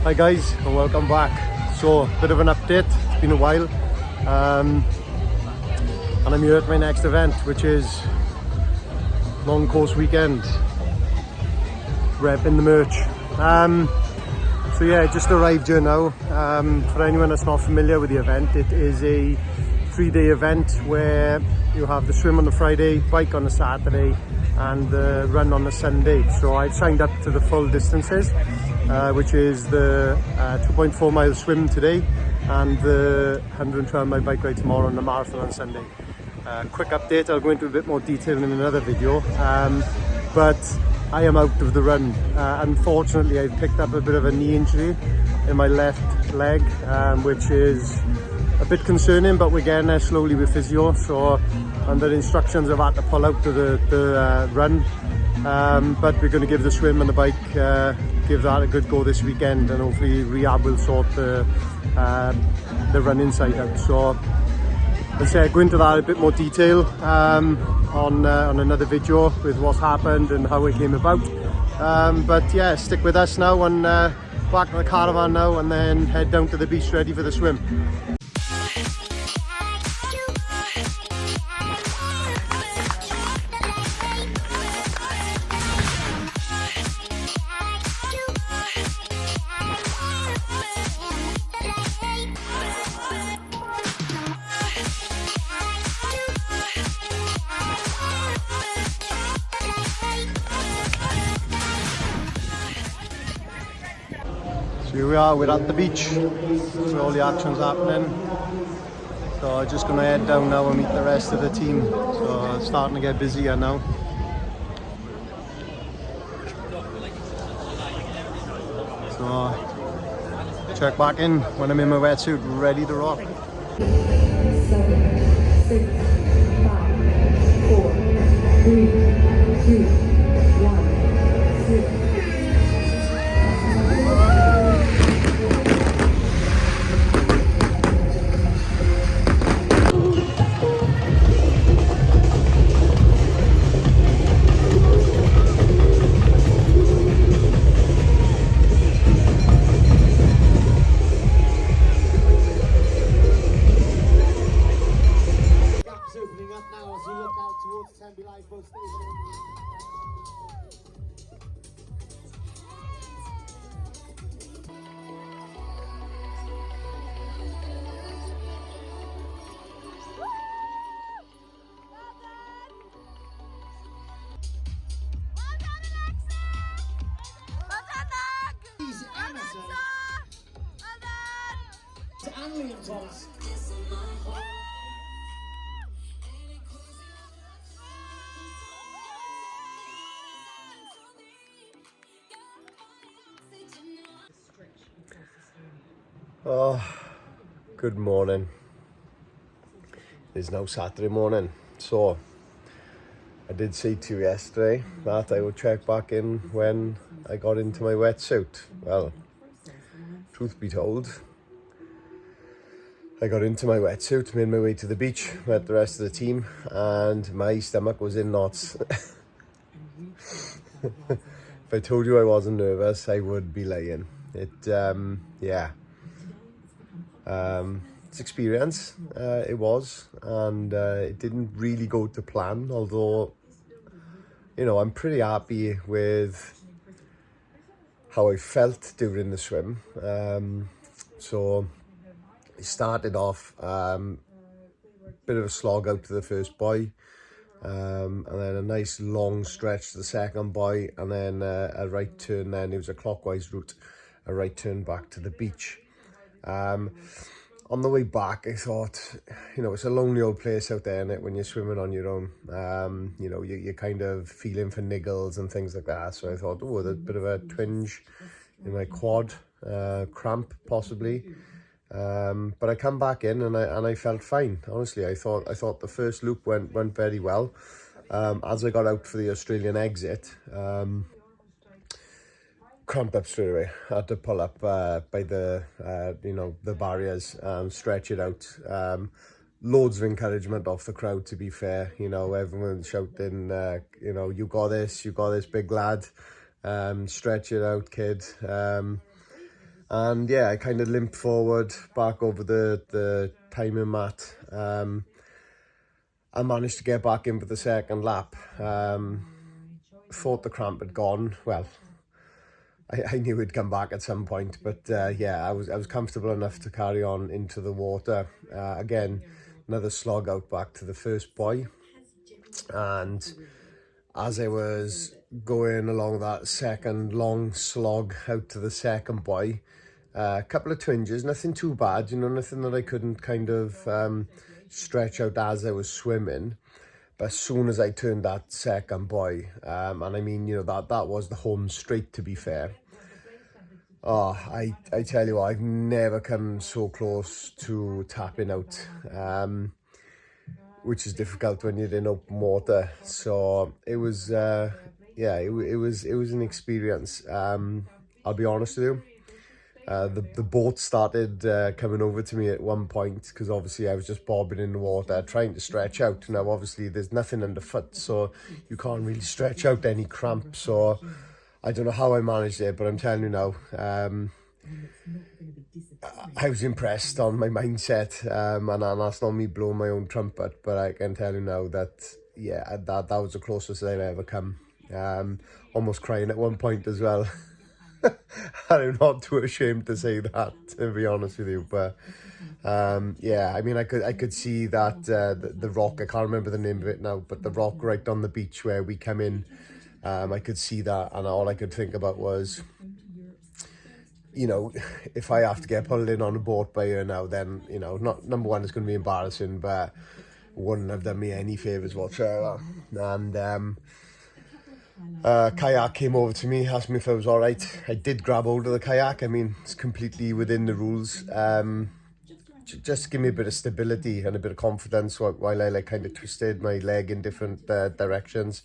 Hi guys, and welcome back. So, bit of an update. It's been a while, and I'm here at my next event, which is Long Course Weekend, repping the merch. So yeah, just arrived here now. For anyone that's not familiar with the event, it is a 3-day event where you have the swim on the Friday, bike on the Saturday, and the run on the Sunday. So I've signed up to the full distances, which is the 2.4 mile swim today and the 112 mile bike ride tomorrow and the marathon on Sunday. Quick update, I'll go into a bit more detail in another video, but I am out of the run. Unfortunately, I've picked up a bit of a knee injury in my left leg, which is a bit concerning, but we're getting there slowly with physio. So under instructions I've had to pull out of the run, but we're going to give the swim and the bike, give that a good go this weekend, and hopefully rehab will sort the running side out. So let's go into that in a bit more detail on another video with what's happened and how it came about. But yeah, stick with us now, and back to the caravan now, and then head down to the beach ready for the swim. Here we are, we're at the beach, so all the action's happening. So I'm just going to head down now and meet the rest of the team. So it's starting to get busier now. So check back in when I'm in my wetsuit, ready to rock. 7, 6, 5, 4, 3, 2, 1, 0. Opening up now as you look out towards Tenby lifeboat station. Oh, good morning. It's now Saturday morning, so I did say to you yesterday that I would check back in when I got into my wetsuit. Well, truth be told, I got into my wetsuit, made my way to the beach, met the rest of the team, and my stomach was in knots. If I told you I wasn't nervous, I would be lying. It's experience, it was, and it didn't really go to plan, although, you know, I'm pretty happy with how I felt during the swim. So it started off bit of a slog out to the first buoy, and then a nice long stretch to the second buoy, and then a right turn. Then it was a clockwise route, a right turn back to the beach. On the way back, I thought, you know, it's a lonely old place out there, innit, when you're swimming on your own. You know, you're kind of feeling for niggles and things like that. So I thought, oh, there's a bit of a twinge in my quad, cramp possibly. But I come back in and I felt fine. Honestly, I thought the first loop went very well. As I got out for the Australian exit, cramped up straight away. I had to pull up by the the barriers and stretch it out. Loads of encouragement off the crowd, to be fair. You know, everyone shouting, you got this, big lad. Stretch it out, kid. And yeah, I kind of limped forward back over the timing mat. I managed to get back in for the second lap. Thought the cramp had gone. Well, I knew it'd come back at some point, but yeah, I was comfortable enough to carry on into the water. Again, another slog out back to the first buoy. And as I was going along that second long slog out to the second buoy, a couple of twinges, nothing too bad, you know, nothing that I couldn't kind of stretch out as I was swimming. But as soon as I turned that second buoy, and I mean, you know, that was the home straight, to be fair. Oh, I tell you what, I've never come so close to tapping out, which is difficult when you're in open water. So it was, yeah, it was an experience. I'll be honest with you. The boat started coming over to me at one point because obviously I was just bobbing in the water trying to stretch out. Now obviously there's nothing underfoot, so you can't really stretch out any cramp. So I don't know how I managed it, but I'm telling you now, I was impressed on my mindset, and that's not me blowing my own trumpet, but I can tell you now that yeah, that was the closest I've ever come. Almost crying at one point as well. I'm not too ashamed to say that, to be honest with you, but yeah, I mean, I could see that the rock, I can't remember the name of it now, but the rock right on the beach where we come in, I could see that, and all I could think about was, you know, if I have to get pulled in on a boat by her now, then, you know, not number one, it's going to be embarrassing, but wouldn't have done me any favours whatsoever. And kayak came over to me, asked me if I was all right. I did grab hold of the kayak. I mean, it's completely within the rules. Just give me a bit of stability and a bit of confidence while I like kind of twisted my leg in different directions.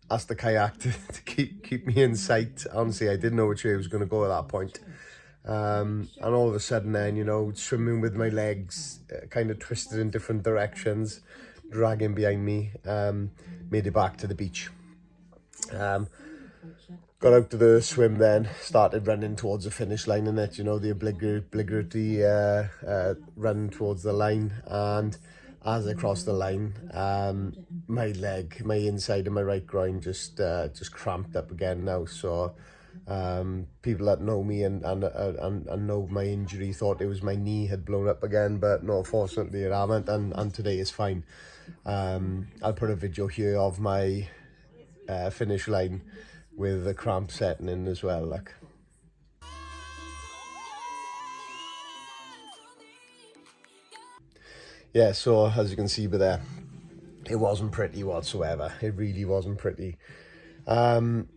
Asked the kayak to keep me in sight. Honestly, I didn't know which way I was going to go at that point. And all of a sudden then, you know, swimming with my legs kind of twisted in different directions, dragging behind me, made it back to the beach. Got out to the swim then, started running towards the finish line in it, you know, the obligatory run towards the line. And as I crossed the line, my leg, my inside of my right groin just cramped up again now. So people that know me and know my injury thought it was my knee had blown up again, but no, fortunately it haven't, and today is fine. I'll put a video here of my finish line with the cramp setting in as well, like. Yeah, so as you can see by there, it wasn't pretty whatsoever. It really wasn't pretty. Anyway,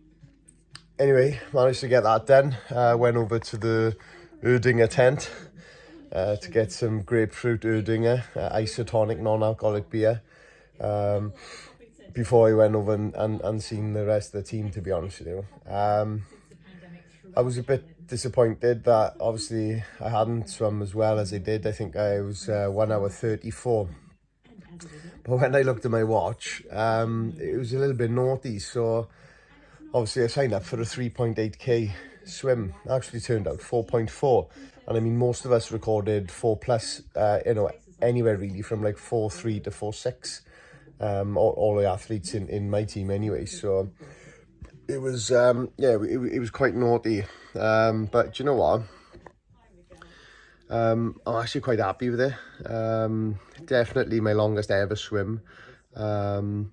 managed to get that done. Went over to the Erdinger tent to get some grapefruit Erdinger, isotonic non-alcoholic beer. Before I went over and seen the rest of the team, to be honest with you. I was a bit disappointed that obviously I hadn't swum as well as I did. I think I was 1 hour 34. But when I looked at my watch, it was a little bit naughty. So obviously I signed up for a 3.8k swim. Actually turned out 4.4. And I mean, most of us recorded 4+, you know, anywhere really from like 4.3 to 4.6. All the athletes in my team anyway, so it was yeah, it was quite naughty, but do you know what, I'm actually quite happy with it. Definitely my longest ever swim, and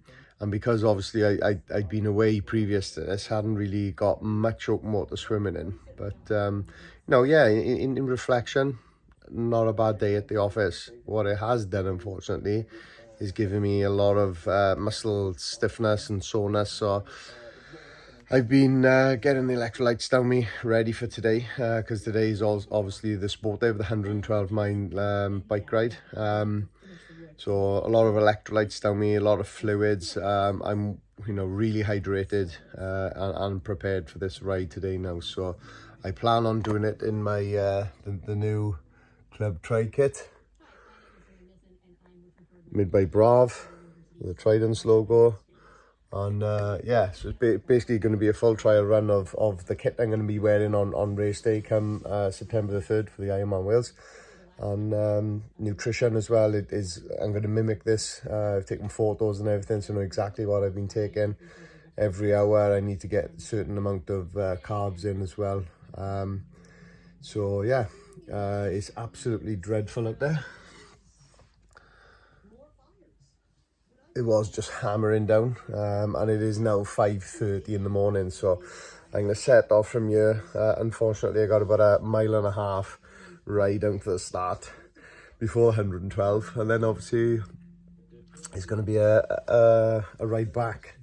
because obviously I'd been away previous to this, hadn't really got much open water swimming in, but no, yeah, in reflection, not a bad day at the office. What it has done, unfortunately, is giving me a lot of muscle stiffness and soreness. So I've been getting the electrolytes down me, ready for today, because today is obviously the sport day with the 112 mile bike ride. So a lot of electrolytes down me, a lot of fluids. I'm, you know, really hydrated and prepared for this ride today now. So I plan on doing it in my the new club tri kit, made by Brav, with the Tridents logo, And yeah, so it's basically going to be a full trial run of the kit I'm going to be wearing on race day come September the 3rd for the Ironman Wales. And nutrition as well, I'm going to mimic this. I've taken photos and everything, so I know exactly what I've been taking. Every hour I need to get a certain amount of carbs in as well. So yeah, it's absolutely dreadful out there. It was just hammering down, and it is now 5:30 in the morning, so I'm going to set off from here. Unfortunately, I got about a mile and a half ride down to the start before 112, and then obviously it's going to be a ride back.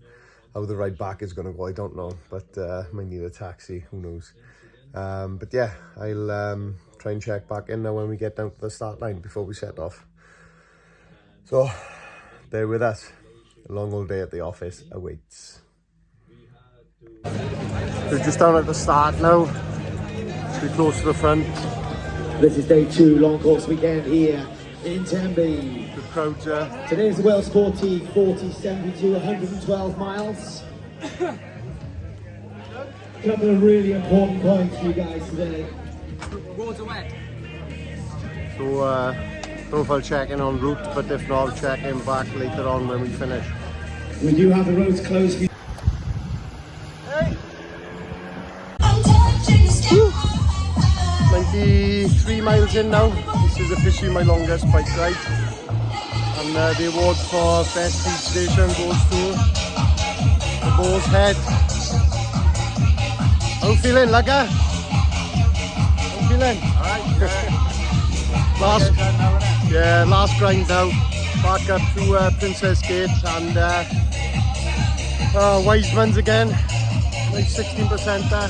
How the ride back is going to go, I don't know, but might need a taxi, who knows. But yeah, I'll try and check back in now when we get down to the start line before we set off. So bear with us, a long old day at the office awaits. We're just down at the start now, too close to the front. This is day 2, long course weekend here in Tenby. The crowds are... Today is the Wales 40, 72, 112 miles. A couple of really important points for you guys today. Roads are wet. So, don't know if I'll check in en route, but if not, I'll check in back later on when we finish. We do have the roads closed for you. Hey! 93 miles in now. This is officially my longest bike ride. And the award for best speed station goes to the Boar's Head. How you feeling, Lugger? How you feeling? Alright, last grind now. Back up to Princess Gate and Wiseman's again. Like 16% there.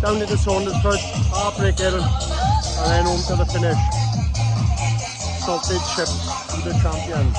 Down into Saundersfoot, Heartbreak Hill, and then home to the finish. Sausage ship to the champions.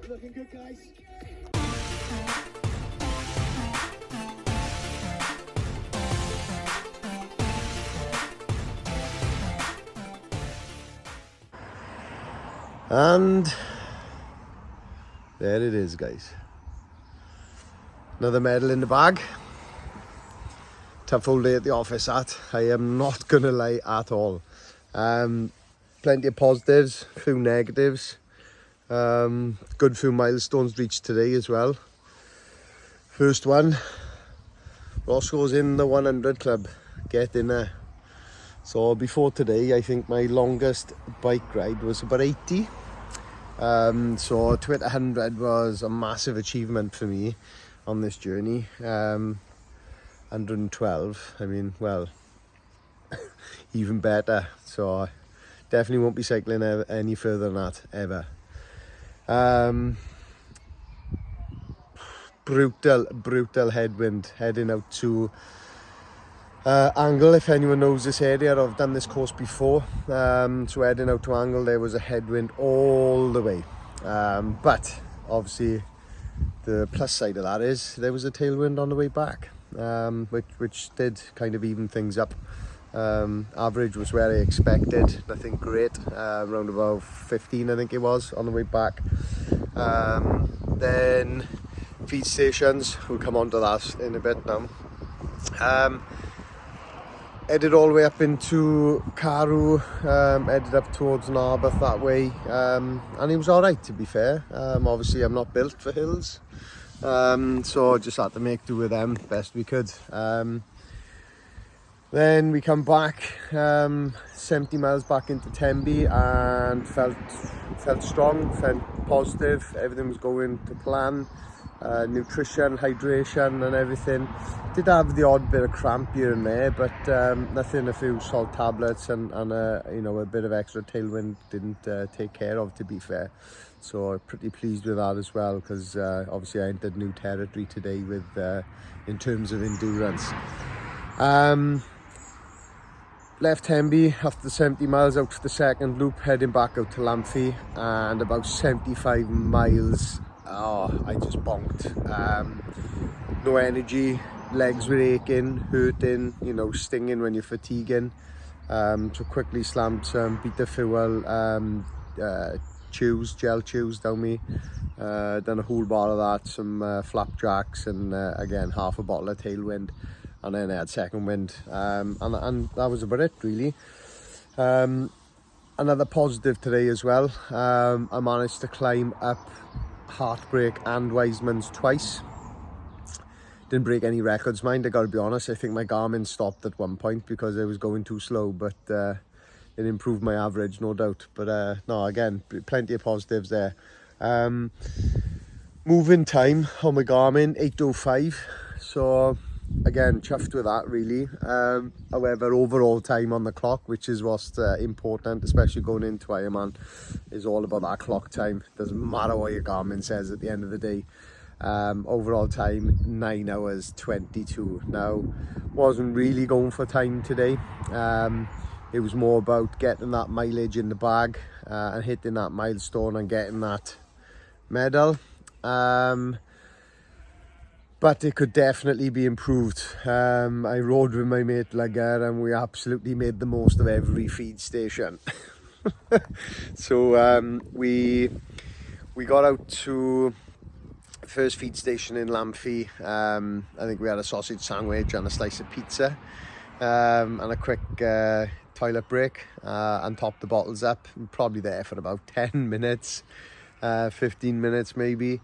Looking good, guys. And there it is, guys. Another medal in the bag. Tough old day at the office, that. I am not going to lie at all. Plenty of positives, a few negatives. Good few milestones reached today as well. First one, Roscoe's in the 100 club, get in there. So before today, I think my longest bike ride was about 80. So to hit 100 was a massive achievement for me on this journey. 112, I mean, well, even better. So I definitely won't be cycling any further than that, ever. Brutal headwind heading out to Angle. If anyone knows this area, I've done this course before. So heading out to Angle, there was a headwind all the way. But obviously the plus side of that is there was a tailwind on the way back, which did kind of even things up. Average was where I expected, nothing great, around about 15 I think it was on the way back. Then feed stations, we'll come on to that in a bit now. Headed all the way up into Carew, headed up towards Narberth that way, and it was alright, to be fair. Obviously I'm not built for hills, so just had to make do with them best we could. Then we come back 70 miles back into Tenby and felt strong, felt positive, everything was going to plan. Nutrition, hydration and everything. Did have the odd bit of cramp here and there, but nothing a few salt tablets and a bit of extra tailwind didn't take care of, to be fair. So pretty pleased with that as well, because obviously I entered new territory today with in terms of endurance. left Tenby after the 70 miles out to the second loop, heading back out to Lamphy, and about 75 miles, I just bonked. No energy, legs were aching, hurting, you know, stinging when you're fatiguing. So quickly slammed some beta fuel gel chews down me. Done a whole bar of that, some flapjacks, and again half a bottle of tailwind, and then I had second wind, and that was about it really. Another positive today as well, I managed to climb up Heartbreak and Wiseman's twice. Didn't break any records, mind, I gotta be honest. I think my Garmin stopped at one point because I was going too slow, but it improved my average, no doubt. But no, again, plenty of positives there. Moving time on my Garmin, 8:05, so again, chuffed with that really. However, overall time on the clock, which is what's important, especially going into Ironman, is all about that clock time. Doesn't matter what your Garmin says at the end of the day. Overall time 9 hours 22. Now, wasn't really going for time today. It was more about getting that mileage in the bag and hitting that milestone and getting that medal. But it could definitely be improved. I rode with my mate Lugger and we absolutely made the most of every feed station. So we got out to first feed station in Lamphy. I think we had a sausage sandwich and a slice of pizza, and a quick toilet break, and topped the bottles up. Probably there for about 10 minutes, 15 minutes maybe.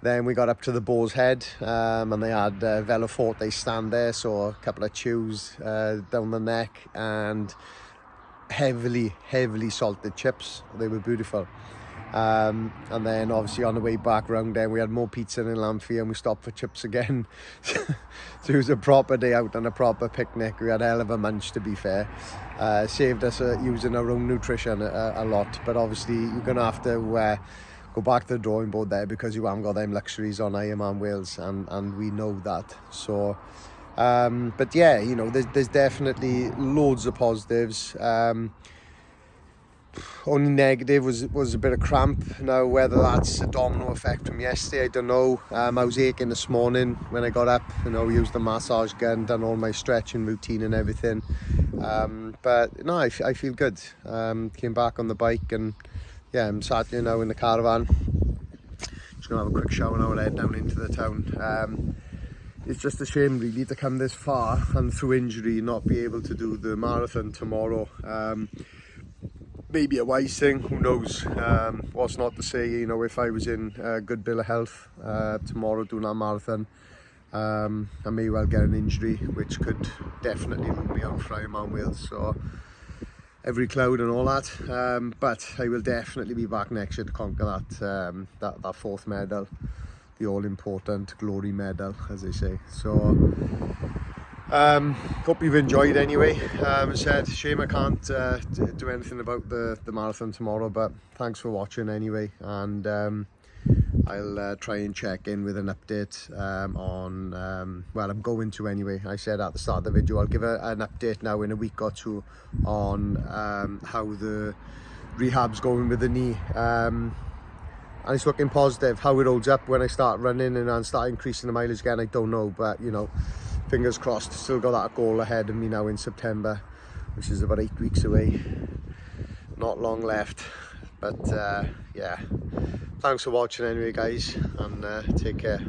Then we got up to the Boar's Head, and they had Velo Forte stand there, so a couple of chews down the neck and heavily salted chips. They were beautiful. And then obviously on the way back round there we had more pizza in Lamphy and we stopped for chips again. So it was a proper day out and a proper picnic. We had a hell of a munch, to be fair. Saved us using our own nutrition a lot, but obviously you're gonna have to go back to the drawing board there because you haven't got them luxuries on Ironman Wales, and we know that. So but yeah, you know, there's definitely loads of positives. Only negative was a bit of cramp. Now, whether that's a domino effect from yesterday, I don't know. I was aching this morning when I got up, you know, used the massage gun, done all my stretching routine and everything. But no, I feel good. Came back on the bike and yeah, I'm sat here now in the caravan. Just gonna have a quick shower now and head down into the town. It's just a shame really to come this far and through injury not be able to do the marathon tomorrow. Maybe a wise thing, who knows. What's not to say, you know, if I was in a good bill of health tomorrow doing that marathon, I may well get an injury which could definitely rule me out for Ironman Wales. So every cloud and all that, but I will definitely be back next year to conquer that fourth medal, the all-important glory medal, as they say. So hope you've enjoyed anyway. As I said, shame I can't do anything about the marathon tomorrow, but thanks for watching anyway, and I'll try and check in with an update on, well, I'm going to anyway. I said at the start of the video I'll give an update now in a week or two on how the rehab's going with the knee, and it's looking positive. How it holds up when I start running and start increasing the mileage again, I don't know, but you know, fingers crossed. Still got that goal ahead of me now in September, which is about 8 weeks away. Not long left, but yeah, thanks for watching anyway guys, and take care.